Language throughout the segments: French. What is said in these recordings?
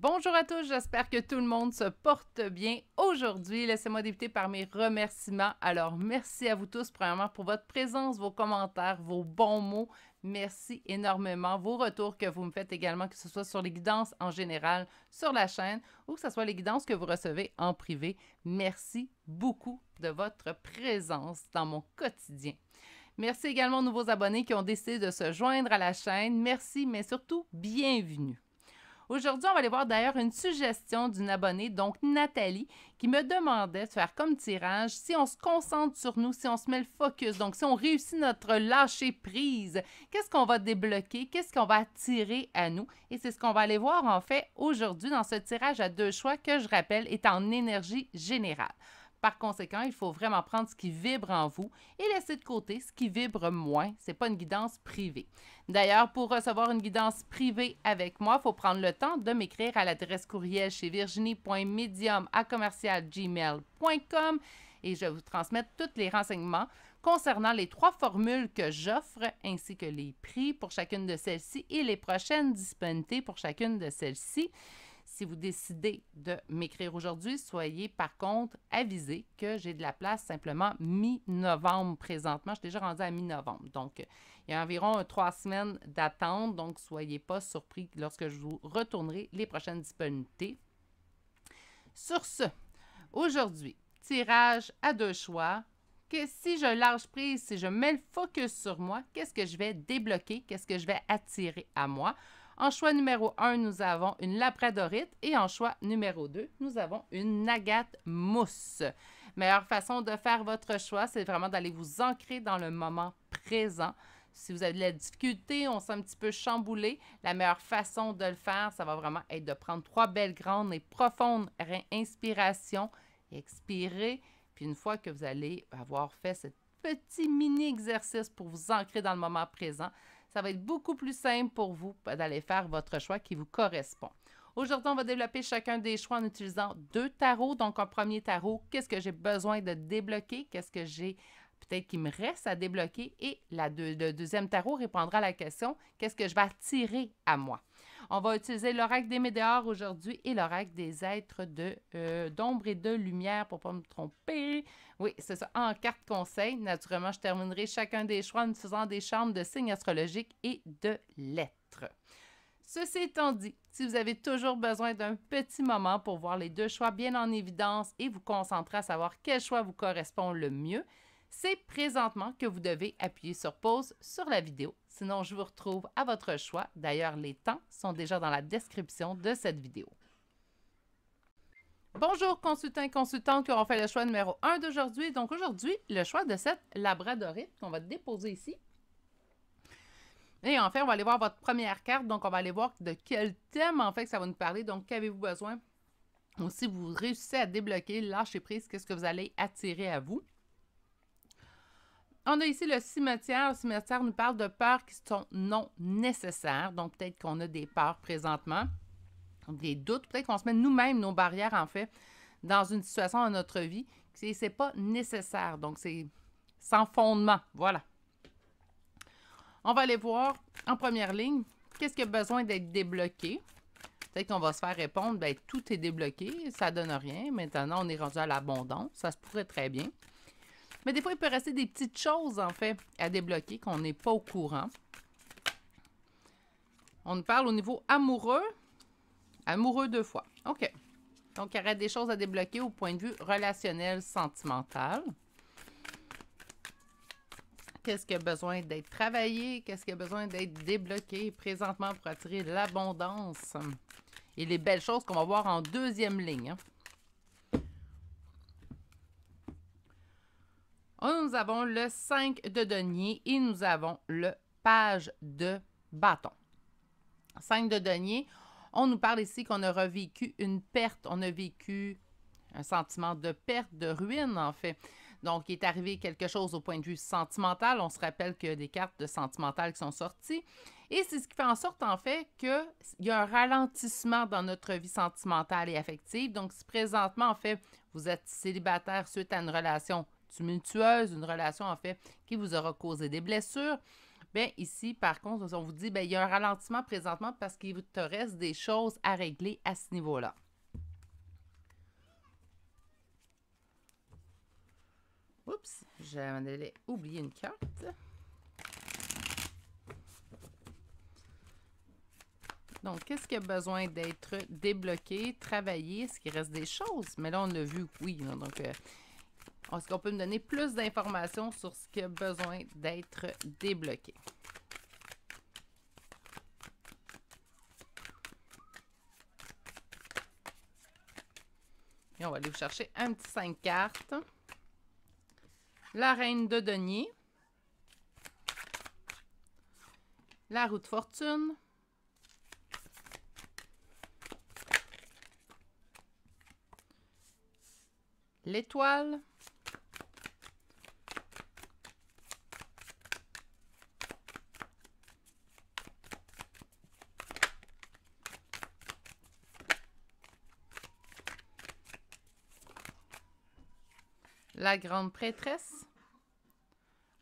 Bonjour à tous, j'espère que tout le monde se porte bien. Aujourd'hui, laissez-moi débuter par mes remerciements. Alors, merci à vous tous, premièrement, pour votre présence, vos commentaires, vos bons mots. Merci énormément. Vos retours que vous me faites également, que ce soit sur les guidances en général, sur la chaîne, ou que ce soit les guidances que vous recevez en privé. Merci beaucoup de votre présence dans mon quotidien. Merci également aux nouveaux abonnés qui ont décidé de se joindre à la chaîne. Merci, mais surtout, bienvenue. Aujourd'hui, on va aller voir d'ailleurs une suggestion d'une abonnée, donc Nathalie, qui me demandait de faire comme tirage si on se concentre sur nous, si on se met le focus, donc si on réussit notre lâcher prise, qu'est-ce qu'on va débloquer, qu'est-ce qu'on va attirer à nous? Et c'est ce qu'on va aller voir en fait aujourd'hui dans ce tirage à deux choix que je rappelle est en énergie générale. Par conséquent, il faut vraiment prendre ce qui vibre en vous et laisser de côté ce qui vibre moins. Ce n'est pas une guidance privée. D'ailleurs, pour recevoir une guidance privée avec moi, il faut prendre le temps de m'écrire à l'adresse courriel chez virginie.medium@gmail.com et je vais vous transmettre tous les renseignements concernant les 3 formules que j'offre ainsi que les prix pour chacune de celles-ci et les prochaines disponibilités pour chacune de celles-ci. Si vous décidez de m'écrire aujourd'hui, soyez par contre avisés que j'ai de la place simplement mi-novembre présentement. Je suis déjà rendue à mi-novembre. Donc, il y a environ 3 semaines d'attente. Donc, soyez pas surpris lorsque je vous retournerai les prochaines disponibilités. Sur ce, aujourd'hui, tirage à deux choix. Que si je lâche prise, si je mets le focus sur moi, qu'est-ce que je vais débloquer? Qu'est-ce que je vais attirer à moi? En choix numéro 1, nous avons une labradorite et en choix numéro 2, nous avons une agate mousse. Meilleure façon de faire votre choix, c'est vraiment d'aller vous ancrer dans le moment présent. Si vous avez de la difficulté, on s'est un petit peu chamboulé, la meilleure façon de le faire, ça va vraiment être de prendre 3 belles grandes et profondes inspirations, expirer, puis une fois que vous allez avoir fait ce petit mini-exercice pour vous ancrer dans le moment présent, ça va être beaucoup plus simple pour vous d'aller faire votre choix qui vous correspond. Aujourd'hui, on va développer chacun des choix en utilisant 2 tarots. Donc, un premier tarot, qu'est-ce que j'ai besoin de débloquer? Qu'est-ce que j'ai peut-être qu'il me reste à débloquer? Et le deuxième tarot répondra à la question, qu'est-ce que je vais attirer à moi? On va utiliser l'oracle des météores aujourd'hui et l'oracle des êtres d'ombre et de lumière pour ne pas me tromper. Oui, c'est ça, en carte conseil. Naturellement, je terminerai chacun des choix en faisant des charmes de signes astrologiques et de lettres. Ceci étant dit, si vous avez toujours besoin d'un petit moment pour voir les 2 choix bien en évidence et vous concentrer à savoir quel choix vous correspond le mieux, c'est présentement que vous devez appuyer sur pause sur la vidéo. Sinon, je vous retrouve à votre choix. D'ailleurs, les temps sont déjà dans la description de cette vidéo. Bonjour consultants et consultantes qui auront fait le choix numéro 1 d'aujourd'hui. Donc aujourd'hui, le choix de cette labradorite qu'on va déposer ici. Et en fait, on va aller voir votre première carte. Donc on va aller voir de quel thème en fait que ça va nous parler. Donc qu'avez-vous besoin? Ou si vous réussissez à débloquer, lâcher prise, qu'est-ce que vous allez attirer à vous? On a ici le cimetière. Le cimetière nous parle de peurs qui sont non nécessaires. Donc, peut-être qu'on a des peurs présentement, des doutes. Peut-être qu'on se met nous-mêmes nos barrières, en fait, dans une situation dans notre vie. C'est pas nécessaire. Donc, c'est sans fondement. Voilà. On va aller voir en première ligne, qu'est-ce qui a besoin d'être débloqué? Peut-être qu'on va se faire répondre, bien, tout est débloqué, ça donne rien. Maintenant, on est rendu à l'abondance. Ça se pourrait très bien. Mais des fois, il peut rester des petites choses, en fait, à débloquer qu'on n'est pas au courant. On nous parle au niveau amoureux. Amoureux 2 fois. OK. Donc, il y aurait des choses à débloquer au point de vue relationnel, sentimental. Qu'est-ce qui a besoin d'être travaillé? Qu'est-ce qui a besoin d'être débloqué présentement pour attirer l'abondance? Et les belles choses qu'on va voir en deuxième ligne, hein. Nous avons le 5 de denier et nous avons le page de bâton. 5 de denier, on nous parle ici qu'on a revécu une perte. On a vécu un sentiment de perte, de ruine en fait. Donc, il est arrivé quelque chose au point de vue sentimental. On se rappelle qu'il y a des cartes de sentimental qui sont sorties. Et c'est ce qui fait en sorte, en fait, qu'il y a un ralentissement dans notre vie sentimentale et affective. Donc, si présentement, en fait, vous êtes célibataire suite à une relation tumultueuse, une relation, en fait, qui vous aura causé des blessures, Bien, ici, par contre, on vous dit, bien, il y a un ralentissement présentement parce qu'il te reste des choses à régler à ce niveau-là. Oups, j'avais oublié une carte. Donc, qu'est-ce qui a besoin d'être débloqué, travaillé? Est-ce qu'il reste des choses? Mais là, on a vu que oui. Là, donc, est-ce qu'on peut me donner plus d'informations sur ce qui a besoin d'être débloqué? Et on va aller vous chercher un petit 5 cartes. La reine de denier. La roue de fortune. L'étoile. La grande prêtresse.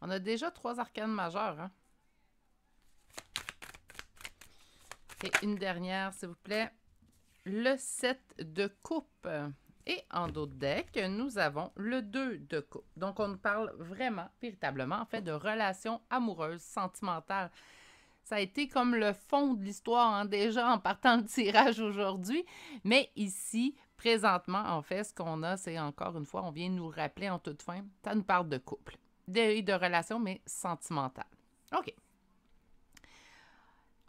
On a déjà 3 arcanes majeures. Hein? Et une dernière, s'il vous plaît. Le 7 de coupe. Et en d'autres decks, nous avons le 2 de coupe. Donc, on nous parle vraiment, véritablement, en fait, de relations amoureuses, sentimentales. Ça a été comme le fond de l'histoire, hein, déjà, en partant le tirage aujourd'hui. Mais ici, présentement, en fait, ce qu'on a, c'est encore une fois, on vient nous rappeler en toute fin, ça nous parle de couple, de relations, mais sentimentales. OK.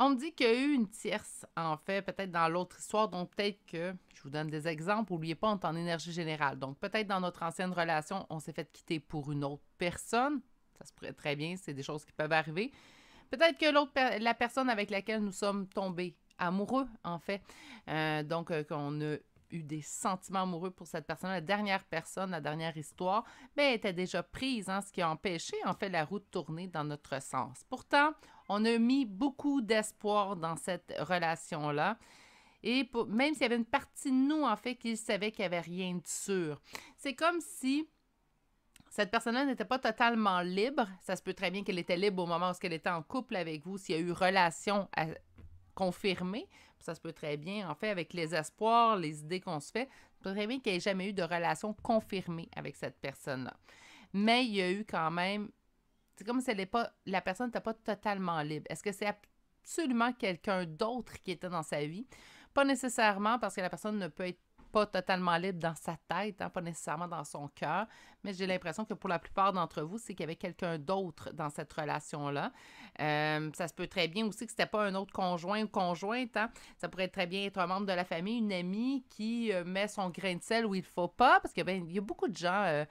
On me dit qu'il y a eu une tierce, en fait, peut-être dans l'autre histoire, donc peut-être que, je vous donne des exemples, n'oubliez pas, on est en énergie générale. Donc peut-être dans notre ancienne relation, on s'est fait quitter pour une autre personne. Ça se pourrait très bien, c'est des choses qui peuvent arriver. Peut-être que la personne avec laquelle nous sommes tombés amoureux, en fait, qu'on a eu des sentiments amoureux pour cette personne, la dernière personne, la dernière histoire, bien, était déjà prise, hein, ce qui a empêché, en fait, la roue de tourner dans notre sens. Pourtant, on a mis beaucoup d'espoir dans cette relation-là. Et même s'il y avait une partie de nous, en fait, qui savait qu'il n'y avait rien de sûr. C'est comme si cette personne-là n'était pas totalement libre. Ça se peut très bien qu'elle était libre au moment où elle était en couple avec vous, s'il y a eu relation à confirmer. Ça se peut très bien, en fait, avec les espoirs, les idées qu'on se fait, ça se peut très bien qu'il n'y ait jamais eu de relation confirmée avec cette personne-là. Mais il y a eu quand même... C'est comme si la personne n'était pas totalement libre. Est-ce que c'est absolument quelqu'un d'autre qui était dans sa vie? Pas nécessairement, parce que la personne ne peut être pas totalement libre dans sa tête, hein, pas nécessairement dans son cœur, mais j'ai l'impression que pour la plupart d'entre vous, c'est qu'il y avait quelqu'un d'autre dans cette relation-là. Ça se peut très bien aussi que c'était pas un autre conjoint ou conjointe. Hein. Ça pourrait très bien être un membre de la famille, une amie qui met son grain de sel où il ne faut pas, parce qu'il y a beaucoup de gens...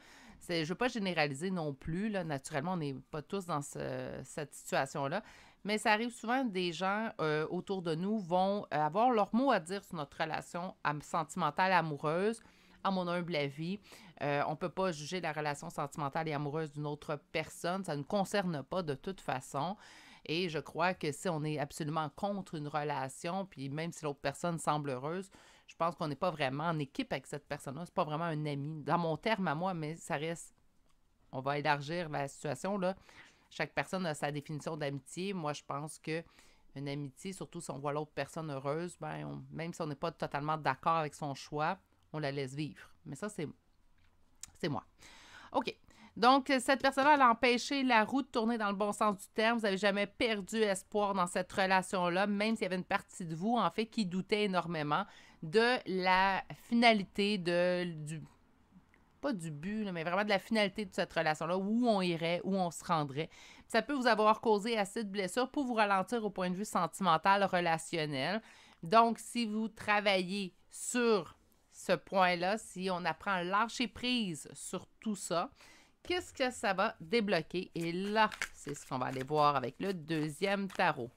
je ne veux pas généraliser non plus. Là. Naturellement, on n'est pas tous dans cette situation-là. Mais ça arrive souvent, des gens autour de nous vont avoir leur mot à dire sur notre relation sentimentale, amoureuse. À mon humble avis, on ne peut pas juger la relation sentimentale et amoureuse d'une autre personne. Ça ne nous concerne pas de toute façon. Et je crois que si on est absolument contre une relation, puis même si l'autre personne semble heureuse, je pense qu'on n'est pas vraiment en équipe avec cette personne-là. C'est pas vraiment un ami. Dans mon terme à moi, mais ça reste... On va élargir la situation, là. Chaque personne a sa définition d'amitié. Moi, je pense que une amitié, surtout si on voit l'autre personne heureuse, même si on n'est pas totalement d'accord avec son choix, on la laisse vivre. Mais ça, c'est moi. OK. Donc, cette personne-là, elle a empêché la roue de tourner dans le bon sens du terme. Vous n'avez jamais perdu espoir dans cette relation-là, même s'il y avait une partie de vous, en fait, qui doutait énormément de la finalité pas du but, là, mais vraiment de la finalité de cette relation-là, où on irait, où on se rendrait. Puis ça peut vous avoir causé assez de blessures pour vous ralentir au point de vue sentimental, relationnel. Donc, si vous travaillez sur ce point-là, si on apprend à lâcher prise sur tout ça, qu'est-ce que ça va débloquer? Et là, c'est ce qu'on va aller voir avec le deuxième tarot.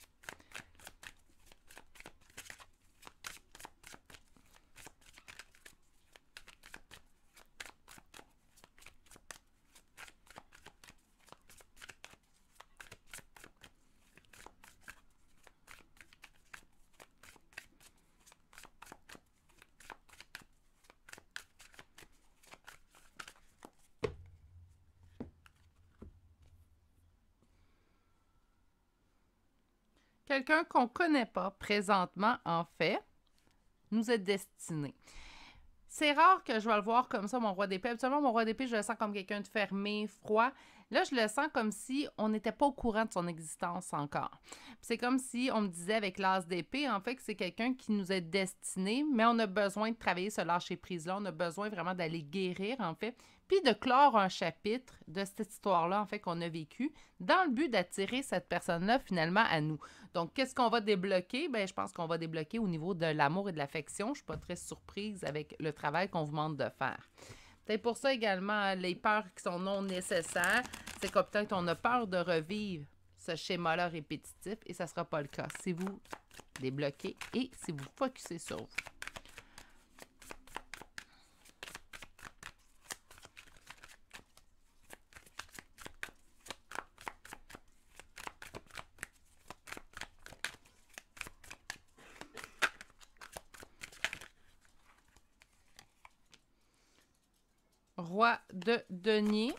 quelqu'un qu'on ne connaît pas présentement, en fait, nous est destiné. C'est rare que je vais le voir comme ça, mon roi d'épée. Habituellement, mon roi d'épée, je le sens comme quelqu'un de fermé, froid. Là, je le sens comme si on n'était pas au courant de son existence encore. C'est comme si on me disait avec l'as d'épée, en fait, que c'est quelqu'un qui nous est destiné, mais on a besoin de travailler ce lâcher-prise-là. On a besoin vraiment d'aller guérir, en fait, puis de clore un chapitre de cette histoire-là, en fait, qu'on a vécu, dans le but d'attirer cette personne-là, finalement, à nous. Donc, qu'est-ce qu'on va débloquer? Bien, je pense qu'on va débloquer au niveau de l'amour et de l'affection. Je ne suis pas très surprise avec le travail qu'on vous demande de faire. Peut-être pour ça également, les peurs qui sont non nécessaires, c'est que peut-être on a peur de revivre ce schéma-là répétitif et ça ne sera pas le cas si vous débloquez et si vous focussez sur vous. Roi de denier.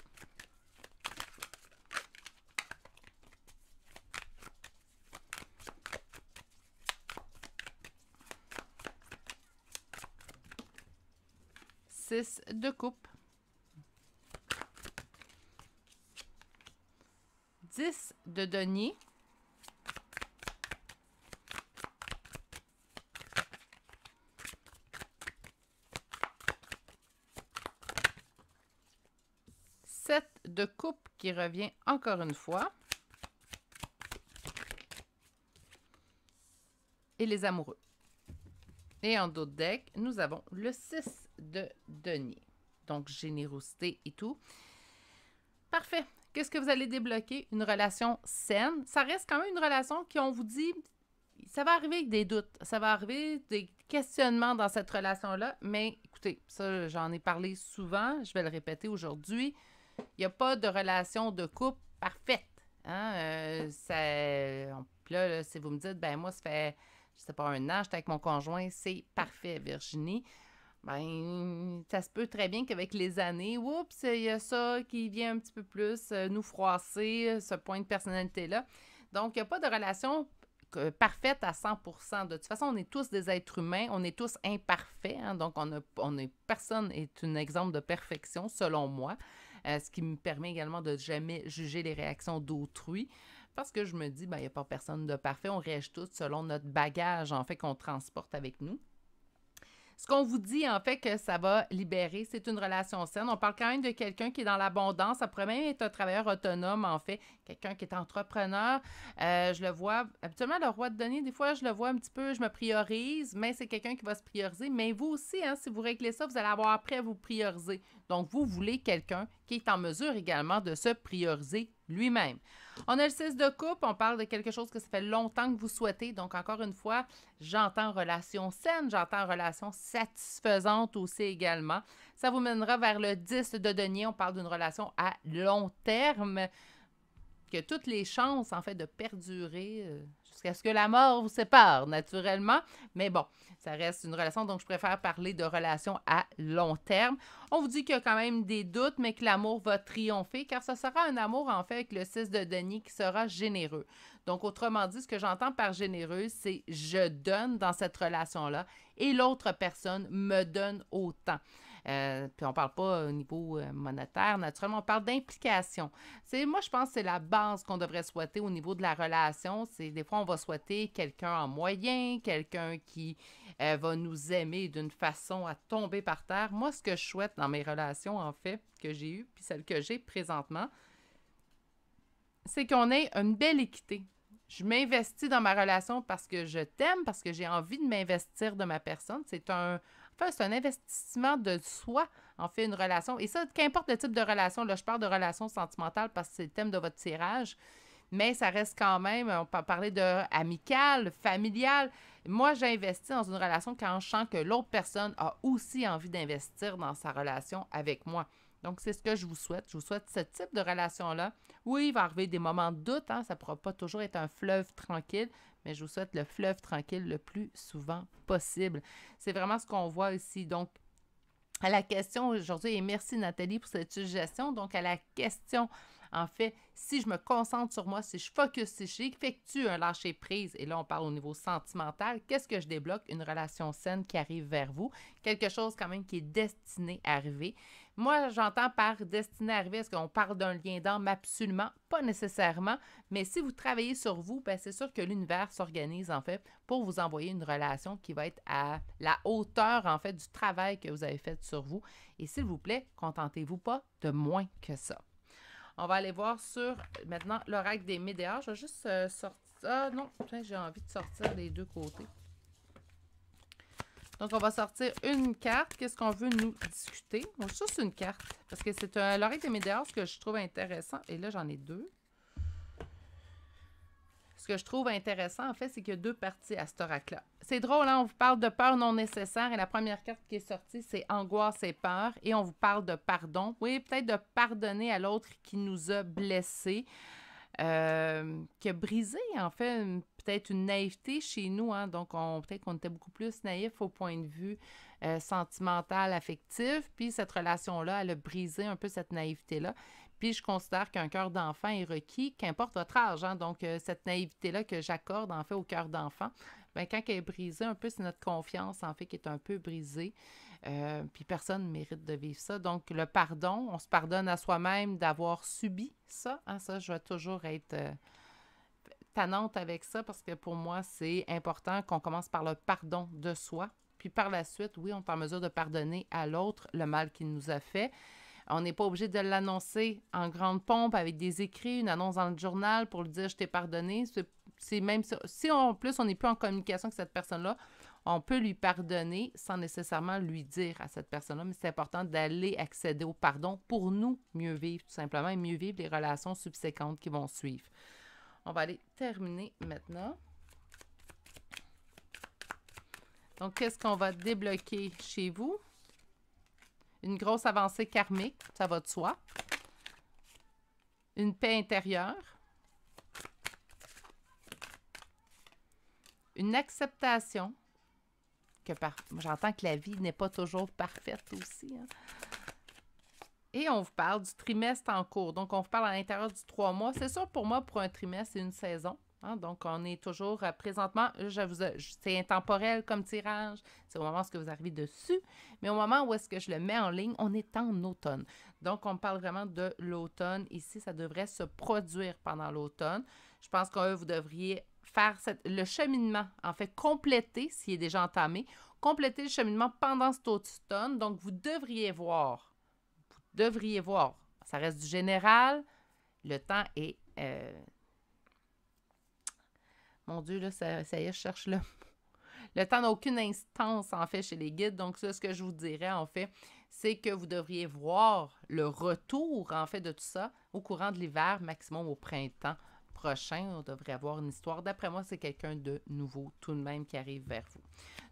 Six de coupe. 10 de denier. De coupe qui revient encore une fois. Et les amoureux. Et en d'autres decks, nous avons le 6 de denier. Donc, générosité et tout. Parfait. Qu'est-ce que vous allez débloquer? Une relation saine. Ça reste quand même une relation qui, on vous dit, ça va arriver avec des doutes. Ça va arriver des questionnements dans cette relation-là. Mais écoutez, ça, j'en ai parlé souvent. Je vais le répéter aujourd'hui. Il n'y a pas de relation de couple parfaite. Hein? Là, si vous me dites, ben moi, ça fait, je sais pas, 1 an, j'étais avec mon conjoint, c'est parfait, Virginie. Ben, ça se peut très bien qu'avec les années, oups, il y a ça qui vient un petit peu plus nous froisser, ce point de personnalité-là. Donc, il n'y a pas de relation parfaite à 100%. De toute façon, on est tous des êtres humains, on est tous imparfaits. Hein? Donc, personne n'est un exemple de perfection, selon moi. Ce qui me permet également de jamais juger les réactions d'autrui. Parce que je me dis, ben, il n'y a pas personne de parfait. On réagit tous selon notre bagage, en fait, qu'on transporte avec nous. Ce qu'on vous dit, en fait, que ça va libérer, c'est une relation saine. On parle quand même de quelqu'un qui est dans l'abondance. Ça pourrait même être un travailleur autonome, en fait. Quelqu'un qui est entrepreneur. Je le vois, habituellement, le roi de denier, des fois, je le vois un petit peu, je me priorise, mais c'est quelqu'un qui va se prioriser. Mais vous aussi, hein, si vous réglez ça, vous allez avoir après à vous prioriser. Donc, vous voulez quelqu'un qui est en mesure également de se prioriser lui-même. On a le 6 de coupe, on parle de quelque chose que ça fait longtemps que vous souhaitez. Donc, encore une fois, j'entends relation saine, j'entends relation satisfaisante aussi également. Ça vous mènera vers le 10 de denier. On parle d'une relation à long terme qui a toutes les chances, en fait, de perdurer jusqu'à ce que la mort vous sépare, naturellement. Mais bon, ça reste une relation, donc je préfère parler de relation à long terme. On vous dit qu'il y a quand même des doutes, mais que l'amour va triompher, car ce sera un amour, en fait, avec le 6 de denier qui sera généreux. Donc, autrement dit, ce que j'entends par généreux, c'est je donne dans cette relation-là et l'autre personne me donne autant. Puis on ne parle pas au niveau monétaire, naturellement, on parle d'implication. Moi, je pense que c'est la base qu'on devrait souhaiter au niveau de la relation. Des fois, on va souhaiter quelqu'un en moyen, quelqu'un qui va nous aimer d'une façon à tomber par terre. Moi, ce que je souhaite dans mes relations, en fait, que j'ai eues, puis celles que j'ai présentement, c'est qu'on ait une belle équité. Je m'investis dans ma relation parce que je t'aime, parce que j'ai envie de m'investir de ma personne. C'est un investissement de soi, en fait, une relation. Et ça, qu'importe le type de relation, là, je parle de relation sentimentale parce que c'est le thème de votre tirage, mais ça reste quand même, on peut parler de amical, familial. Moi, j'investis dans une relation quand je sens que l'autre personne a aussi envie d'investir dans sa relation avec moi. Donc, c'est ce que je vous souhaite. Je vous souhaite ce type de relation-là. Oui, il va arriver des moments de doute, hein, ça ne pourra pas toujours être un fleuve tranquille, mais je vous souhaite le fleuve tranquille le plus souvent possible. C'est vraiment ce qu'on voit ici. Donc, à la question aujourd'hui, et merci Nathalie pour cette suggestion, donc à la question En fait, si je me concentre sur moi, si je focus, si j'effectue un lâcher-prise, et là, on parle au niveau sentimental, qu'est-ce que je débloque? Une relation saine qui arrive vers vous, quelque chose quand même qui est destiné à arriver. Moi, j'entends par destiné à arriver, est-ce qu'on parle d'un lien d'âme? Absolument, pas nécessairement, mais si vous travaillez sur vous, ben c'est sûr que l'univers s'organise, en fait, pour vous envoyer une relation qui va être à la hauteur, en fait, du travail que vous avez fait sur vous. Et s'il vous plaît, contentez-vous pas de moins que ça. On va aller voir sur, maintenant, l'oracle des Médéas. Je vais juste sortir... Ah non, j'ai envie de sortir les deux côtés. Donc, on va sortir une carte. Qu'est-ce qu'on veut nous discuter? Donc, juste une carte, parce que c'est l'oracle des Médéas que je trouve intéressant. Et là, j'en ai deux. Ce que je trouve intéressant, en fait, c'est qu'il y a deux parties à cet oracle-là. C'est drôle, hein? On vous parle de peur non nécessaire et la première carte qui est sortie, c'est angoisse et peur. Et on vous parle de pardon. Oui, peut-être de pardonner à l'autre qui nous a blessés, qui a brisé, en fait, peut-être une naïveté chez nous. Hein? Donc, peut-être qu'on était beaucoup plus naïf au point de vue sentimental, affectif. Puis, cette relation-là, elle a brisé un peu cette naïveté-là. Puis, je considère qu'un cœur d'enfant est requis, qu'importe votre âge. Hein? Donc, cette naïveté-là que j'accorde, en fait, au cœur d'enfant, bien, quand elle est brisée, un peu, c'est notre confiance, en fait, qui est un peu brisée. Puis, personne ne mérite de vivre ça. Donc, le pardon, on se pardonne à soi-même d'avoir subi ça. Hein? Ça, je vais toujours être tannante avec ça parce que pour moi, c'est important qu'on commence par le pardon de soi. Puis, par la suite, oui, on est en mesure de pardonner à l'autre le mal qu'il nous a fait. On n'est pas obligé de l'annoncer en grande pompe avec des écrits, une annonce dans le journal pour lui dire « je t'ai pardonné ». C'est même si en plus on n'est plus en communication avec cette personne-là, on peut lui pardonner sans nécessairement lui dire à cette personne-là, mais c'est important d'aller accéder au pardon pour nous mieux vivre tout simplement et mieux vivre les relations subséquentes qui vont suivre. On va aller terminer maintenant. Donc, qu'est-ce qu'on va débloquer chez vous? Une grosse avancée karmique, ça va de soi. Une paix intérieure. Une acceptation. J'entends que la vie n'est pas toujours parfaite aussi. Hein. Et on vous parle du trimestre en cours. Donc, on vous parle à l'intérieur du 3 mois. C'est sûr, pour moi, pour un trimestre, c'est une saison. Hein? Donc, on est toujours présentement, c'est intemporel comme tirage. C'est au moment où vous arrivez dessus. Mais au moment où est-ce que je le mets en ligne, on est en automne. Donc, on parle vraiment de l'automne. Ici, ça devrait se produire pendant l'automne. Je pense que vous devriez faire le cheminement, en fait, compléter, s'il est déjà entamé, compléter le cheminement pendant cet automne. Donc, vous devriez voir, ça reste du général, le temps est... Mon Dieu, là, ça y est, je cherche là. Le temps n'a aucune instance, en fait, chez les guides. Donc, ça, ce que je vous dirais, en fait, c'est que vous devriez voir le retour, en fait, de tout ça au courant de l'hiver, maximum au printemps prochain. On devrait avoir une histoire. D'après moi, c'est quelqu'un de nouveau, tout de même, qui arrive vers vous.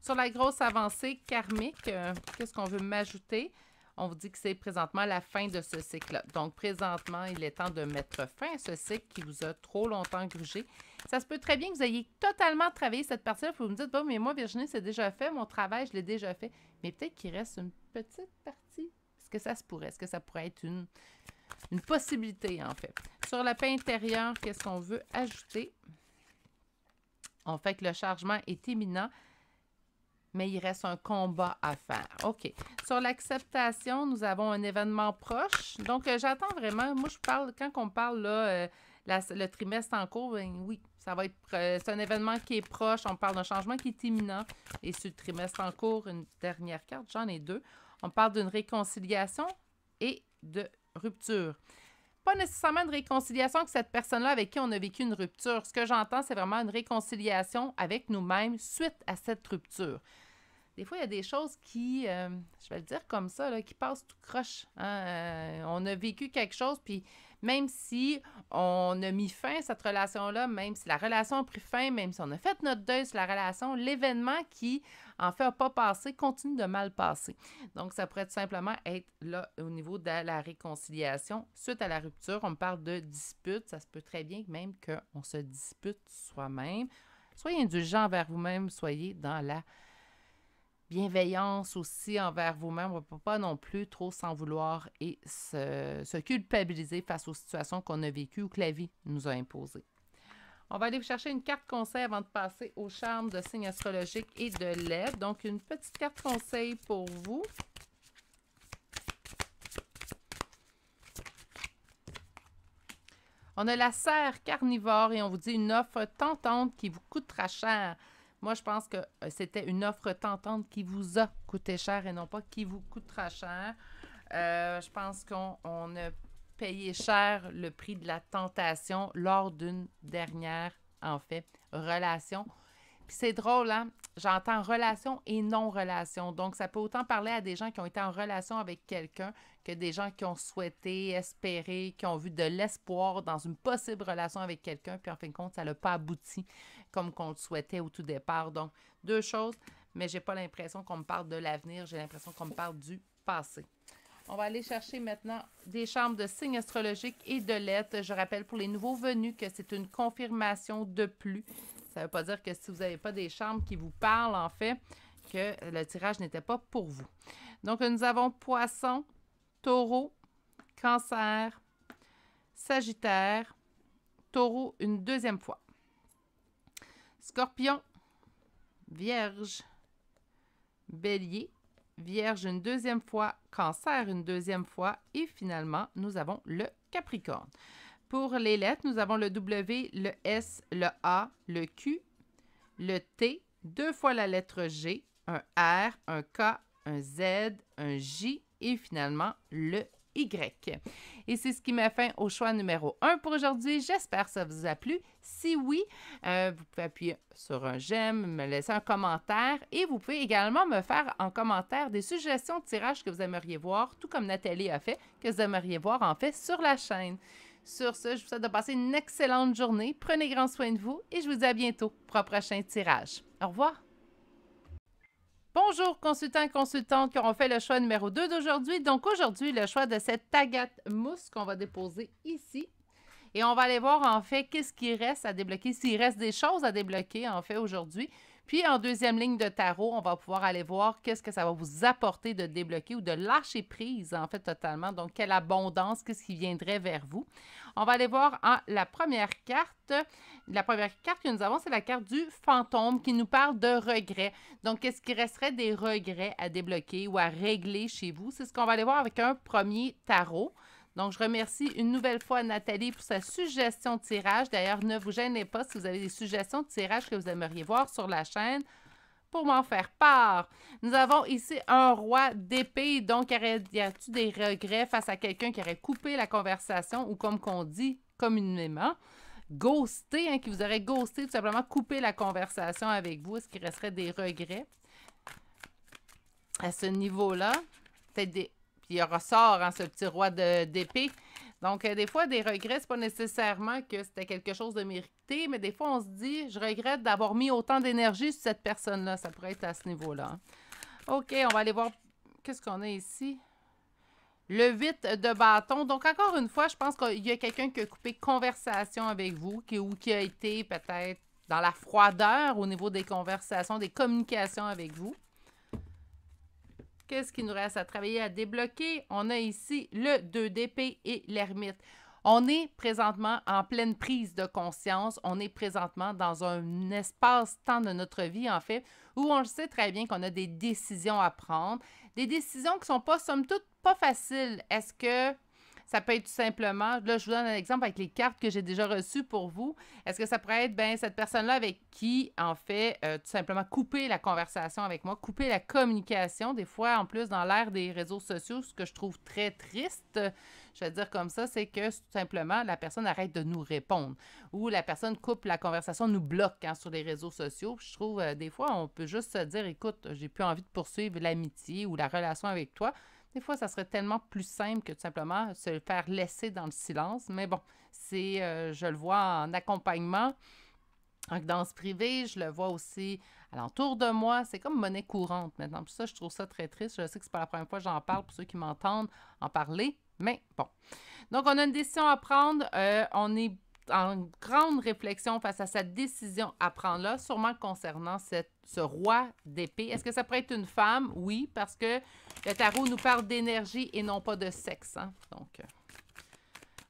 Sur la grosse avancée karmique, qu'est-ce qu'on veut m'ajouter? On vous dit que c'est présentement la fin de ce cycle-là. Donc, présentement, il est temps de mettre fin à ce cycle qui vous a trop longtemps grugé. Ça se peut très bien que vous ayez totalement travaillé cette partie-là. Vous me dites, bon, mais moi, Virginie, c'est déjà fait. Mon travail, je l'ai déjà fait. Mais peut-être qu'il reste une petite partie. Est-ce que ça se pourrait? Est-ce que ça pourrait être une possibilité, en fait? Sur la paix intérieure, qu'est-ce qu'on veut ajouter? On fait que le chargement est imminent. Mais il reste un combat à faire. OK. Sur l'acceptation, nous avons un événement proche. Donc, j'attends vraiment. Moi, je parle, quand on parle là, le trimestre en cours, ben, oui, ça va être. C'est un événement qui est proche. On parle d'un changement qui est imminent. Et sur le trimestre en cours, une dernière carte, j'en ai deux. On parle d'une réconciliation et de rupture. Pas nécessairement une réconciliation avec cette personne-là avec qui on a vécu une rupture. Ce que j'entends, c'est vraiment une réconciliation avec nous-mêmes suite à cette rupture. Des fois, il y a des choses qui, je vais le dire comme ça, là, qui passent tout croche. Hein? On a vécu quelque chose, puis même si on a mis fin à cette relation-là, même si la relation a pris fin, même si on a fait notre deuil sur la relation, l'événement qui, en fait, n'a pas passé, continue de mal passer. Donc, ça pourrait tout simplement être là au niveau de la réconciliation. Suite à la rupture, on parle de dispute. Ça se peut très bien même qu'on se dispute soi-même. Soyez indulgents envers vous-même, soyez dans la bienveillance aussi envers vous-même. On ne peut pas non plus trop s'en vouloir et se culpabiliser face aux situations qu'on a vécues ou que la vie nous a imposées. On va aller chercher une carte conseil avant de passer au charme de signes astrologiques et de LED. Donc, une petite carte conseil pour vous. On a la serre carnivore et on vous dit une offre tentante qui vous coûtera cher. Moi, je pense que c'était une offre tentante qui vous a coûté cher et non pas qui vous coûtera cher. Je pense qu'on a payé cher le prix de la tentation lors d'une dernière, en fait, relation. Puis c'est drôle, hein? J'entends relation et non-relation. Donc, ça peut autant parler à des gens qui ont été en relation avec quelqu'un que des gens qui ont souhaité, espéré, qui ont vu de l'espoir dans une possible relation avec quelqu'un, puis en fin de compte, ça n'a pas abouti comme qu'on le souhaitait au tout départ. Donc, deux choses, mais j'ai pas l'impression qu'on me parle de l'avenir, j'ai l'impression qu'on me parle du passé. On va aller chercher maintenant des charmes de signes astrologiques et de lettres. Je rappelle pour les nouveaux venus que c'est une confirmation de plus. Ça ne veut pas dire que si vous n'avez pas des charmes qui vous parlent, en fait, que le tirage n'était pas pour vous. Donc, nous avons Poisson, Taureau, Cancer, Sagittaire, Taureau une deuxième fois, Scorpion, Vierge, Bélier, Vierge une deuxième fois, Cancer une deuxième fois et finalement, nous avons le Capricorne. Pour les lettres, nous avons le W, le S, le A, le Q, le T, deux fois la lettre G, un R, un K, un Z, un J et finalement le Y. Et c'est ce qui met fin au choix numéro 1 pour aujourd'hui. J'espère que ça vous a plu. Si oui, vous pouvez appuyer sur un j'aime, me laisser un commentaire et vous pouvez également me faire en commentaire des suggestions de tirage que vous aimeriez voir, tout comme Nathalie a fait, que vous aimeriez voir en fait sur la chaîne. Sur ce, je vous souhaite de passer une excellente journée. Prenez grand soin de vous et je vous dis à bientôt pour un prochain tirage. Au revoir! Bonjour consultants et consultantes qui auront fait le choix numéro 2 d'aujourd'hui. Donc aujourd'hui, le choix de cette agate mousse qu'on va déposer ici. Et on va aller voir en fait qu'est-ce qui reste à débloquer, s'il reste des choses à débloquer en fait aujourd'hui. Puis en deuxième ligne de tarot, on va pouvoir aller voir qu'est-ce que ça va vous apporter de débloquer ou de lâcher prise en fait totalement. Donc quelle abondance, qu'est-ce qui viendrait vers vous. On va aller voir la première carte. La première carte que nous avons, c'est la carte du fantôme qui nous parle de regrets. Donc, est-ce qu'il resterait des regrets à débloquer ou à régler chez vous? C'est ce qu'on va aller voir avec un premier tarot. Donc, je remercie une nouvelle fois Nathalie pour sa suggestion de tirage. D'ailleurs, ne vous gênez pas si vous avez des suggestions de tirage que vous aimeriez voir sur la chaîne pour m'en faire part. Nous avons ici un roi d'épée. Donc, y a-t-il des regrets face à quelqu'un qui aurait coupé la conversation ou comme qu'on dit communément, ghosté, hein, qui vous aurait ghosté, tout simplement coupé la conversation avec vous? Est-ce qu'il resterait des regrets à ce niveau-là? Peut-être des... Puis il ressort, hein, ce petit roi d'épée. Donc, des fois, des regrets, c'est pas nécessairement que c'était quelque chose de mérité, mais des fois, on se dit, je regrette d'avoir mis autant d'énergie sur cette personne-là. Ça pourrait être à ce niveau-là. OK, on va aller voir qu'est-ce qu'on a ici. Le 8 de bâton. Donc, encore une fois, je pense qu'il y a quelqu'un qui a coupé conversation avec vous ou qui a été peut-être dans la froideur au niveau des conversations, des communications avec vous. Qu'est-ce qu'il nous reste à travailler, à débloquer? On a ici le 2 d'épée et l'ermite. On est présentement en pleine prise de conscience. On est présentement dans un espace-temps de notre vie, en fait, où on le sait très bien qu'on a des décisions à prendre. Des décisions qui ne sont pas, somme toute, pas faciles. Est-ce que ça peut être tout simplement, là, je vous donne un exemple avec les cartes que j'ai déjà reçues pour vous. Est-ce que ça pourrait être, bien, cette personne-là avec qui, en fait, tout simplement couper la conversation avec moi, couper la communication. Des fois, en plus, dans l'ère des réseaux sociaux, ce que je trouve très triste, je vais dire comme ça, c'est que tout simplement, la personne arrête de nous répondre. Ou la personne coupe la conversation, nous bloque sur les réseaux sociaux. Je trouve, des fois, on peut juste se dire, écoute, j'ai plus envie de poursuivre l'amitié ou la relation avec toi. Des fois, ça serait tellement plus simple que tout simplement se faire laisser dans le silence. Mais bon, c'est, je le vois en accompagnement, en danse privée, je le vois aussi alentour de moi. C'est comme monnaie courante maintenant. Pour ça, je trouve ça très triste. Je sais que c'est pas la première fois que j'en parle pour ceux qui m'entendent en parler. Mais bon. Donc, on a une décision à prendre. On est en grande réflexion face à cette décision à prendre-là, sûrement concernant ce roi d'épée. Est-ce que ça pourrait être une femme? Oui, parce que le tarot nous parle d'énergie et non pas de sexe. Hein? Donc,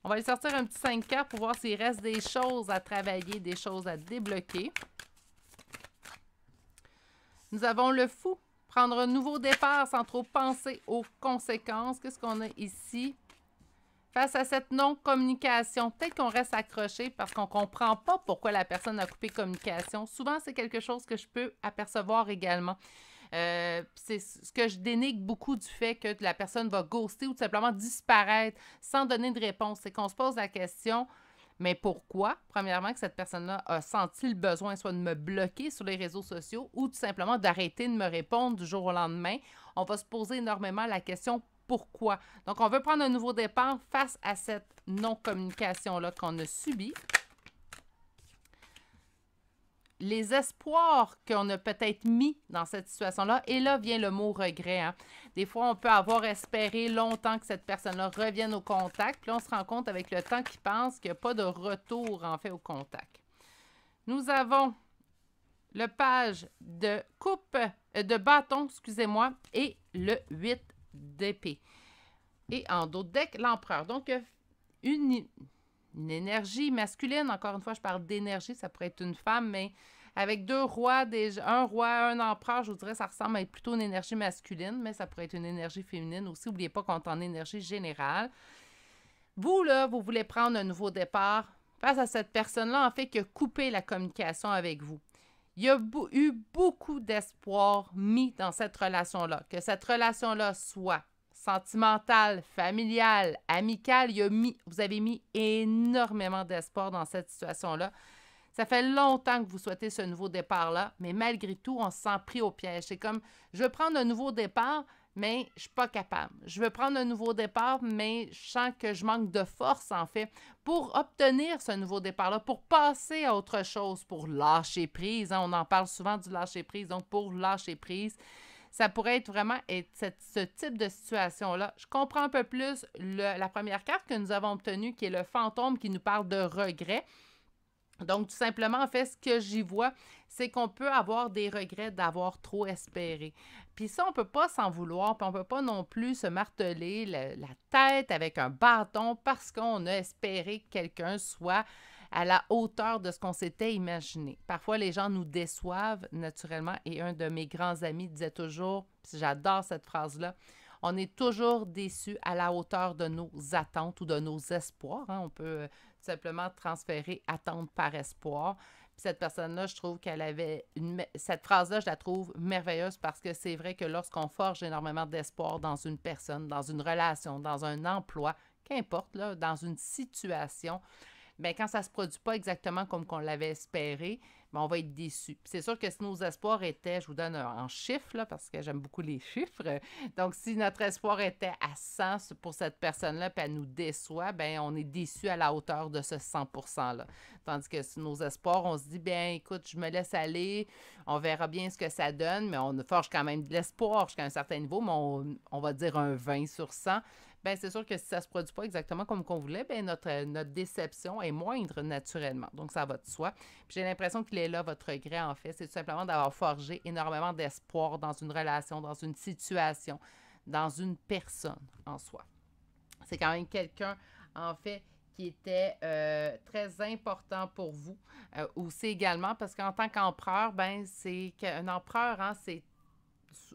on va aller sortir un petit 5 cartes pour voir s'il reste des choses à travailler, des choses à débloquer. Nous avons le fou. Prendre un nouveau départ sans trop penser aux conséquences. Qu'est-ce qu'on a ici? Face à cette non-communication, peut-être qu'on reste accroché parce qu'on ne comprend pas pourquoi la personne a coupé communication. Souvent, c'est quelque chose que je peux apercevoir également. C'est ce que je dénigre beaucoup du fait que la personne va ghoster ou tout simplement disparaître sans donner de réponse. C'est qu'on se pose la question, mais pourquoi? Premièrement, que cette personne-là a senti le besoin soit de me bloquer sur les réseaux sociaux ou tout simplement d'arrêter de me répondre du jour au lendemain. On va se poser énormément la question pourquoi. Donc, on veut prendre un nouveau départ face à cette non-communication-là qu'on a subie. Les espoirs qu'on a peut-être mis dans cette situation-là, et là vient le mot regret. Hein. Des fois, on peut avoir espéré longtemps que cette personne-là revienne au contact, puis là, on se rend compte avec le temps qu'il pense qu'il n'y a pas de retour, en fait, au contact. Nous avons le page de coupe, de bâton, excusez-moi, et le 8 d'épée. Et en dos de deck, l'empereur. Donc, une énergie masculine. Encore une fois, je parle d'énergie, ça pourrait être une femme, mais avec deux rois, un roi, un empereur, je vous dirais, ça ressemble à être plutôt une énergie masculine, mais ça pourrait être une énergie féminine aussi. N'oubliez pas qu'on est en énergie générale. Vous, là, vous voulez prendre un nouveau départ face à cette personne-là, en fait, qui a coupé la communication avec vous. Il y a eu beaucoup d'espoir mis dans cette relation-là. Que cette relation-là soit sentimentale, familiale, amicale, vous avez mis énormément d'espoir dans cette situation-là. Ça fait longtemps que vous souhaitez ce nouveau départ-là, mais malgré tout, on se sent pris au piège. C'est comme, je veux prendre un nouveau départ, mais je ne suis pas capable. Je veux prendre un nouveau départ, mais je sens que je manque de force, en fait, pour obtenir ce nouveau départ-là, pour passer à autre chose, pour lâcher prise. Hein, on en parle souvent du lâcher prise, donc pour lâcher prise. Ça pourrait être vraiment ce type de situation-là. Je comprends un peu plus la première carte que nous avons obtenue, qui est le fantôme qui nous parle de regret. Donc, tout simplement, en fait, ce que j'y vois, c'est qu'on peut avoir des regrets d'avoir trop espéré. Puis ça, on ne peut pas s'en vouloir, puis on ne peut pas non plus se marteler la tête avec un bâton parce qu'on a espéré que quelqu'un soit à la hauteur de ce qu'on s'était imaginé. Parfois, les gens nous déçoivent naturellement, et un de mes grands amis disait toujours, puis j'adore cette phrase-là, on est toujours déçu à la hauteur de nos attentes ou de nos espoirs. Hein. On peut simplement transférer attente par espoir. Puis cette personne-là, je trouve qu'elle avait cette phrase-là, je la trouve merveilleuse parce que c'est vrai que lorsqu'on forge énormément d'espoir dans une personne, dans une relation, dans un emploi, qu'importe, là, dans une situation, bien, quand ça ne se produit pas exactement comme qu'on l'avait espéré, bien, on va être déçu. C'est sûr que si nos espoirs étaient, je vous donne en chiffres, là, parce que j'aime beaucoup les chiffres, donc si notre espoir était à 100 pour cette personne-là, puis elle nous déçoit, bien, on est déçu à la hauteur de ce 100%-là. Tandis que si nos espoirs, on se dit, bien, écoute, je me laisse aller, on verra bien ce que ça donne, mais on forge quand même de l'espoir jusqu'à un certain niveau, mais on va dire un 20 sur 100. Bien, c'est sûr que si ça ne se produit pas exactement comme qu'on voulait, bien, notre déception est moindre naturellement. Donc, ça va de soi. Puis j'ai l'impression qu'il est là, votre regret, en fait. C'est tout simplement d'avoir forgé énormément d'espoir dans une relation, dans une situation, dans une personne en soi. C'est quand même quelqu'un, en fait, qui était très important pour vous. Aussi également, parce qu'en tant qu'empereur, bien, c'est qu'un empereur, hein, c'est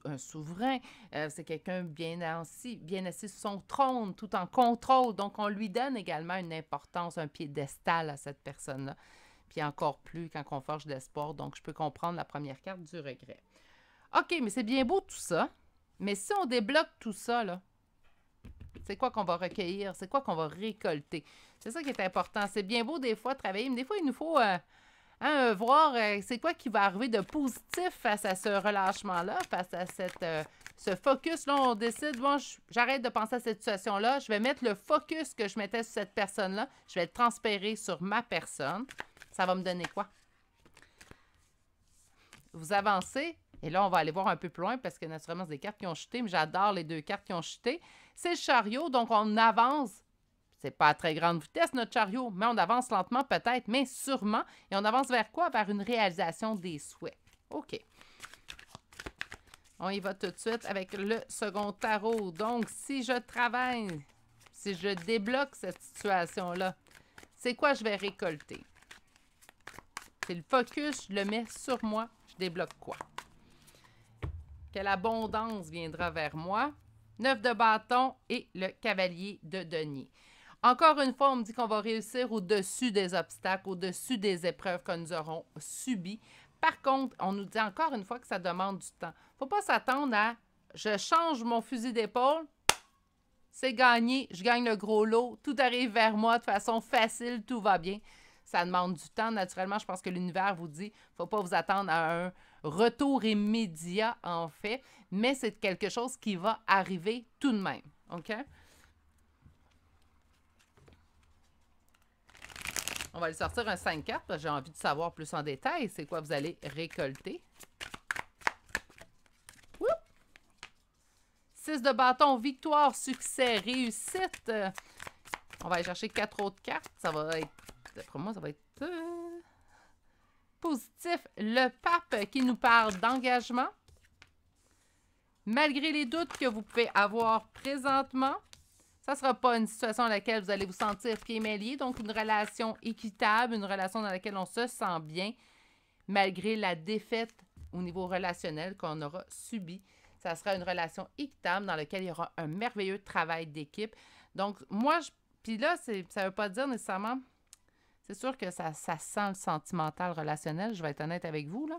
un souverain, c'est quelqu'un bien assis sur son trône, tout en contrôle. Donc, on lui donne également une importance, un piédestal à cette personne-là. Puis encore plus quand on forge l'espoir. Donc, je peux comprendre la première carte du regret. OK, mais c'est bien beau tout ça. Mais si on débloque tout ça, là, c'est quoi qu'on va recueillir? C'est quoi qu'on va récolter? C'est ça qui est important. C'est bien beau des fois travailler, mais des fois, il nous faut... voir c'est quoi qui va arriver de positif face à ce relâchement-là, face à ce focus-là. On décide, bon, j'arrête de penser à cette situation-là, je vais mettre le focus que je mettais sur cette personne-là, je vais le transférer sur ma personne. Ça va me donner quoi? Vous avancez, et là, on va aller voir un peu plus loin parce que naturellement, c'est des cartes qui ont chuté, mais j'adore les deux cartes qui ont chuté. C'est le chariot, donc on avance. C'est pas à très grande vitesse, notre chariot, mais on avance lentement peut-être, mais sûrement. Et on avance vers quoi? Vers une réalisation des souhaits. OK. On y va tout de suite avec le second tarot. Donc, si je travaille, si je débloque cette situation-là, c'est quoi je vais récolter? C'est le focus, je le mets sur moi, je débloque quoi? Quelle abondance viendra vers moi? 9 de bâton et le cavalier de denier. Encore une fois, on me dit qu'on va réussir au-dessus des obstacles, au-dessus des épreuves que nous aurons subies. Par contre, on nous dit encore une fois que ça demande du temps. Il ne faut pas s'attendre à « je change mon fusil d'épaule, c'est gagné, je gagne le gros lot, tout arrive vers moi de façon facile, tout va bien ». Ça demande du temps. Naturellement, je pense que l'univers vous dit qu'il ne faut pas vous attendre à un retour immédiat, en fait, mais c'est quelque chose qui va arriver tout de même. OK? On va aller sortir un 5 cartes parce que j'ai envie de savoir plus en détail c'est quoi vous allez récolter. 6 de bâton, victoire, succès, réussite. On va aller chercher 4 autres cartes. Ça va être, d'après moi, ça va être positif. Le pape qui nous parle d'engagement. Malgré les doutes que vous pouvez avoir présentement, ça ne sera pas une situation dans laquelle vous allez vous sentir pieds mains liés, donc une relation équitable, une relation dans laquelle on se sent bien, malgré la défaite au niveau relationnel qu'on aura subi. Ça sera une relation équitable dans laquelle il y aura un merveilleux travail d'équipe. Donc, moi, puis là, ça ne veut pas dire nécessairement, c'est sûr que ça sent le sentimental relationnel, je vais être honnête avec vous, là.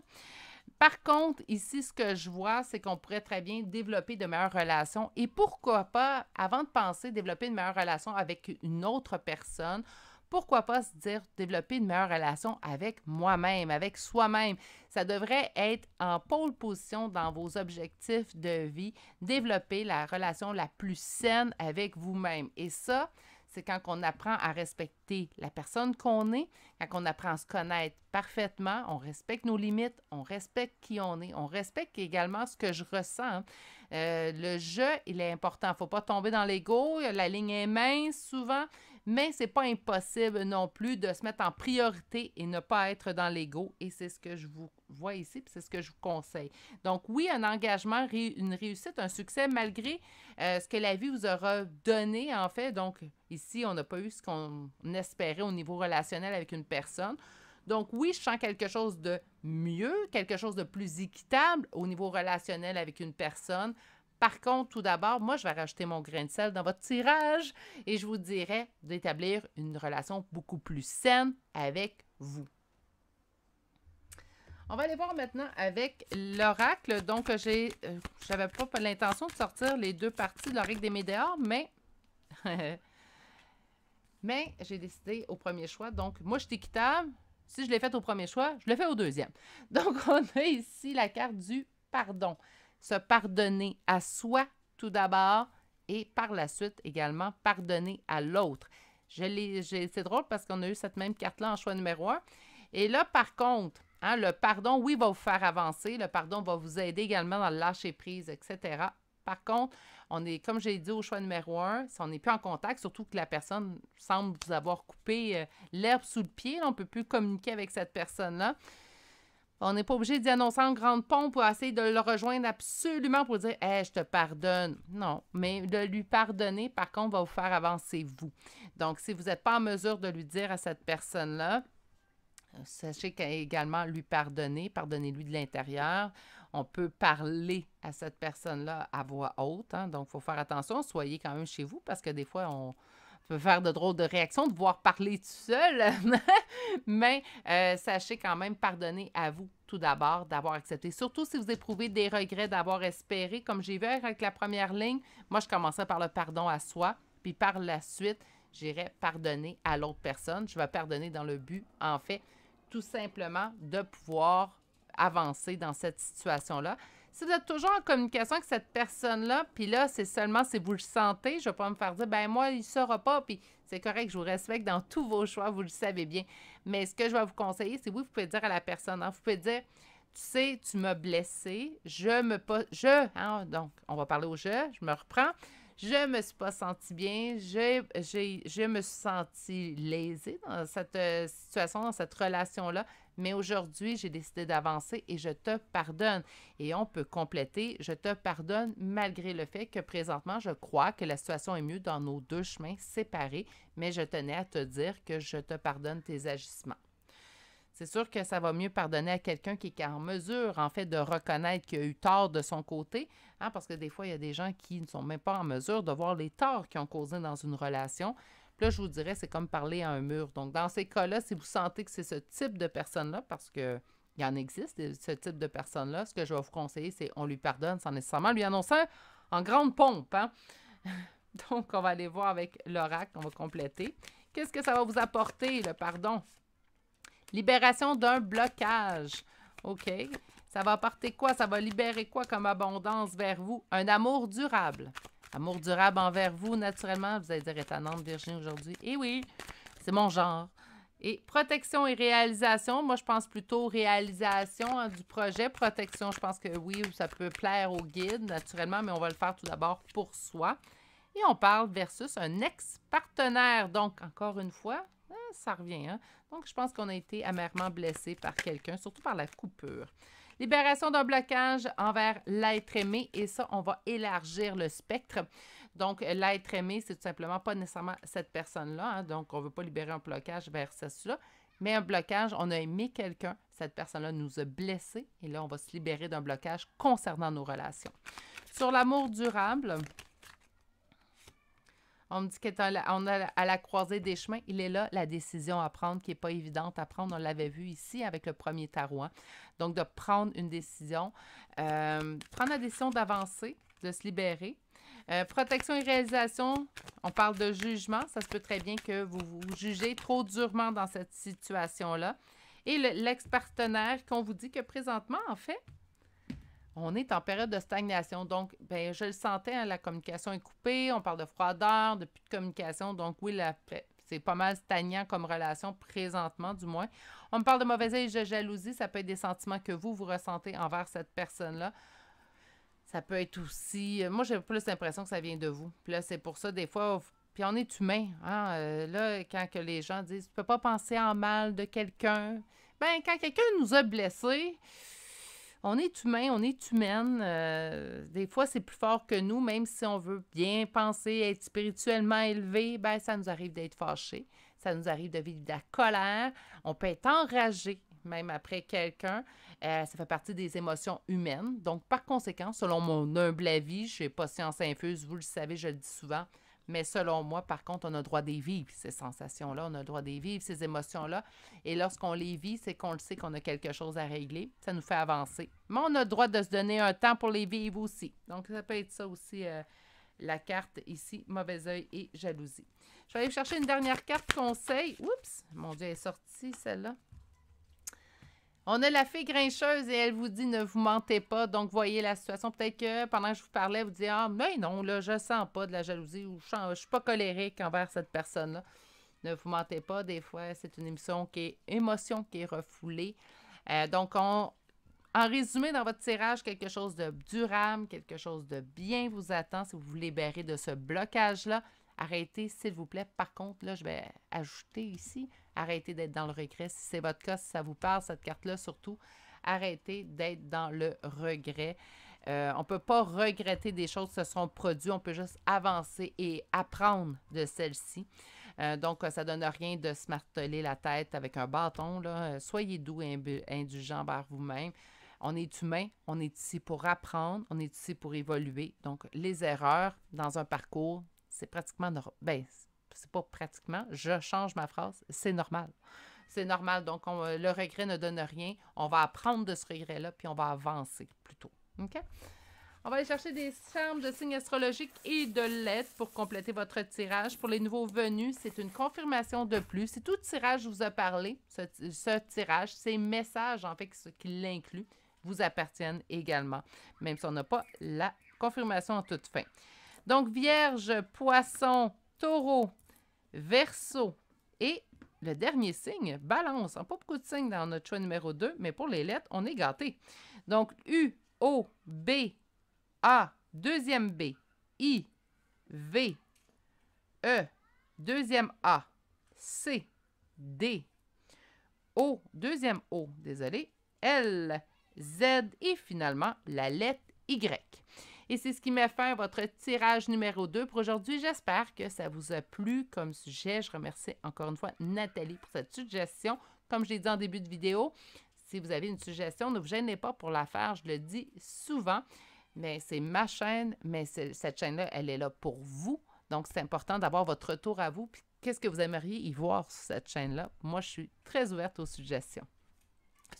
Par contre, ici, ce que je vois, c'est qu'on pourrait très bien développer de meilleures relations. Et pourquoi pas, avant de penser développer une meilleure relation avec une autre personne, pourquoi pas se dire développer une meilleure relation avec moi-même, avec soi-même. Ça devrait être en pôle position dans vos objectifs de vie, développer la relation la plus saine avec vous-même. Et ça, c'est quand on apprend à respecter la personne qu'on est, quand on apprend à se connaître parfaitement, on respecte nos limites, on respecte qui on est, on respecte également ce que je ressens. Le jeu, il est important. Il ne faut pas tomber dans l'ego, la ligne est mince souvent, mais ce n'est pas impossible non plus de se mettre en priorité et ne pas être dans l'ego. Et c'est ce que je vous vois ici, puis c'est ce que je vous conseille. Donc oui, un engagement, une réussite, un succès malgré ce que la vie vous aura donné, en fait. Donc ici, on n'a pas eu ce qu'on espérait au niveau relationnel avec une personne. Donc oui, je sens quelque chose de mieux, quelque chose de plus équitable au niveau relationnel avec une personne. Par contre, tout d'abord, moi, je vais rajouter mon grain de sel dans votre tirage et je vous dirais d'établir une relation beaucoup plus saine avec vous. On va aller voir maintenant avec l'oracle. Donc, j'avais pas l'intention de sortir les deux parties de l'oracle des Médéors, mais... mais j'ai décidé au premier choix. Donc, moi, je suis équitable. Si je l'ai fait au premier choix, je le fais au deuxième. Donc, on a ici la carte du pardon. Se pardonner à soi tout d'abord et par la suite également pardonner à l'autre. C'est drôle parce qu'on a eu cette même carte-là en choix numéro 1. Et là, par contre, hein, le pardon, oui, va vous faire avancer. Le pardon va vous aider également dans le lâcher-prise, etc. Par contre, on est, comme j'ai dit au choix numéro 1, si on n'est plus en contact, surtout que la personne semble vous avoir coupé l'herbe sous le pied, là, on ne peut plus communiquer avec cette personne-là. On n'est pas obligé d'y annoncer en grande pompe pour essayer de le rejoindre absolument pour dire « Hey, je te pardonne ». Non, mais de lui pardonner, par contre, va vous faire avancer vous. Donc, si vous n'êtes pas en mesure de lui dire à cette personne-là, sachez qu'également lui pardonner, pardonnez-lui de l'intérieur. On peut parler à cette personne-là à voix haute, hein, donc il faut faire attention, soyez quand même chez vous parce que des fois, on peut faire de drôles de réactions, de voir parler tout seul, mais sachez quand même pardonner à vous tout d'abord d'avoir accepté. Surtout si vous éprouvez des regrets d'avoir espéré, comme j'ai vu avec la première ligne, moi je commençais par le pardon à soi, puis par la suite, j'irai pardonner à l'autre personne. Je vais pardonner dans le but, en fait, tout simplement de pouvoir avancer dans cette situation-là. Si vous êtes toujours en communication avec cette personne-là, puis là, c'est seulement si vous le sentez, je ne vais pas me faire dire, ben moi, il ne saura pas, puis c'est correct, je vous respecte dans tous vos choix, vous le savez bien. Mais ce que je vais vous conseiller, c'est vous pouvez dire à la personne, hein, vous pouvez dire, tu sais, tu m'as blessé, donc, on va parler au je me reprends, Je me suis pas sentie bien, je me suis sentie lésée dans cette situation, dans cette relation-là, mais aujourd'hui, j'ai décidé d'avancer et je te pardonne. Et on peut compléter, je te pardonne malgré le fait que présentement, je crois que la situation est mieux dans nos deux chemins séparés, mais je tenais à te dire que je te pardonne tes agissements. C'est sûr que ça va mieux pardonner à quelqu'un qui est en mesure, en fait, de reconnaître qu'il a eu tort de son côté, hein, parce que des fois, il y a des gens qui ne sont même pas en mesure de voir les torts qu'ils ont causés dans une relation. Puis là, je vous dirais, c'est comme parler à un mur. Donc, dans ces cas-là, si vous sentez que c'est ce type de personne-là, parce que il en existe, ce type de personne-là, ce que je vais vous conseiller, c'est on lui pardonne sans nécessairement lui annoncer en grande pompe. Hein? Donc, on va aller voir avec l'oracle, on va compléter. Qu'est-ce que ça va vous apporter, le pardon? Libération d'un blocage. OK. Ça va apporter quoi? Ça va libérer quoi comme abondance vers vous? Un amour durable. Amour durable envers vous, naturellement. Vous allez dire étonnante, Virginie, aujourd'hui. Eh oui, c'est mon genre. Et protection et réalisation. Moi, je pense plutôt réalisation du projet. Protection, je pense que oui, ça peut plaire au guide, naturellement, mais on va le faire tout d'abord pour soi. Et on parle versus un ex-partenaire. Donc, encore une fois, ça revient, hein? Donc, je pense qu'on a été amèrement blessé par quelqu'un, surtout par la coupure. Libération d'un blocage envers l'être aimé. Et ça, on va élargir le spectre. Donc, l'être aimé, c'est tout simplement pas nécessairement cette personne-là. Hein? Donc, on ne veut pas libérer un blocage vers cela. Mais un blocage, on a aimé quelqu'un. Cette personne-là nous a blessés. Et là, on va se libérer d'un blocage concernant nos relations. Sur l'amour durable... On me dit qu'on est à la croisée des chemins. Il est là, la décision à prendre qui n'est pas évidente à prendre. On l'avait vu ici avec le premier tarot. Hein? Donc, de prendre une décision. Prendre la décision d'avancer, de se libérer. Protection et réalisation, on parle de jugement. Ça se peut très bien que vous vous jugez trop durement dans cette situation-là. Et l'ex-partenaire qu'on vous dit que présentement, en fait, on est en période de stagnation. Donc, ben, je le sentais, hein, la communication est coupée, on parle de froideur, de plus de communication. Donc, oui, c'est pas mal stagnant comme relation présentement, du moins. On me parle de mauvais œil et de jalousie. Ça peut être des sentiments que vous ressentez envers cette personne-là. Ça peut être aussi... moi, j'ai plus l'impression que ça vient de vous. Puis là, c'est pour ça, des fois... Puis on est humain. Hein? Là, quand que les gens disent « Tu peux pas penser en mal de quelqu'un. » Ben, quand quelqu'un nous a blessés... On est humain, on est humaine. Des fois, c'est plus fort que nous, même si on veut bien penser, être spirituellement élevé, ben ça nous arrive d'être fâché. Ça nous arrive de vivre de la colère. On peut être enragé, même après quelqu'un. Ça fait partie des émotions humaines. Donc, par conséquent, selon mon humble avis, je n'ai pas science infuse, vous le savez, je le dis souvent, mais selon moi, par contre, on a le droit de vivre, ces sensations-là, on a le droit de vivre, ces émotions-là. Et lorsqu'on les vit, c'est qu'on le sait qu'on a quelque chose à régler. Ça nous fait avancer. Mais on a le droit de se donner un temps pour les vivre aussi. Donc, ça peut être ça aussi, la carte ici, mauvais œil et jalousie. Je vais aller chercher une dernière carte conseil. Oups, mon Dieu, elle est sortie, celle-là. On a la fée grincheuse et elle vous dit « Ne vous mentez pas ». Donc, voyez la situation. Peut-être que pendant que je vous parlais, vous dites « Ah, mais non, là, je sens pas de la jalousie ou je ne suis pas colérique envers cette personne-là ». Ne vous mentez pas. Des fois, c'est une émotion qui est refoulée. Donc, en résumé, dans votre tirage, quelque chose de durable, quelque chose de bien vous attend si vous vous libérez de ce blocage-là. Arrêtez, s'il vous plaît. Par contre, là, je vais ajouter ici, arrêtez d'être dans le regret. Si c'est votre cas, si ça vous parle, cette carte-là, surtout, arrêtez d'être dans le regret. On ne peut pas regretter des choses qui se sont produites. On peut juste avancer et apprendre de celles-ci. Donc, ça ne donne rien de se marteler la tête avec un bâton. Là. Soyez doux et indulgents envers vous-même. On est humain, on est ici pour apprendre, on est ici pour évoluer. Donc, les erreurs dans un parcours, c'est pratiquement normal. Ben, c'est pas pratiquement, je change ma phrase, c'est normal. C'est normal, donc le regret ne donne rien. On va apprendre de ce regret-là, puis on va avancer plutôt. OK? On va aller chercher des charmes de signes astrologiques et de lettres pour compléter votre tirage. Pour les nouveaux venus, c'est une confirmation de plus. Si tout tirage vous a parlé, ce tirage, ces messages, en fait, ce qui l'inclut, vous appartiennent également, même si on n'a pas la confirmation en toute fin. Donc, Vierge, Poisson, Taureau, Verseau et le dernier signe, Balance. On n'a pas beaucoup de signes dans notre choix numéro 2, mais pour les lettres, on est gâtés. Donc, U, O, B, A, deuxième B, I, V, E, deuxième A, C, D, O, deuxième O, désolé, L, Z et finalement la lettre Y. Et c'est ce qui met fin à votre tirage numéro 2 pour aujourd'hui. J'espère que ça vous a plu comme sujet. Je remercie encore une fois Nathalie pour cette suggestion. Comme je l'ai dit en début de vidéo, si vous avez une suggestion, ne vous gênez pas pour la faire. Je le dis souvent, mais c'est ma chaîne, mais cette chaîne-là, elle est là pour vous. Donc, c'est important d'avoir votre retour à vous. Puis, qu'est-ce que vous aimeriez y voir sur cette chaîne-là? Moi, je suis très ouverte aux suggestions.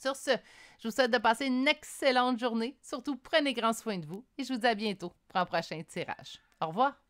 Sur ce, je vous souhaite de passer une excellente journée. Surtout, prenez grand soin de vous et je vous dis à bientôt pour un prochain tirage. Au revoir!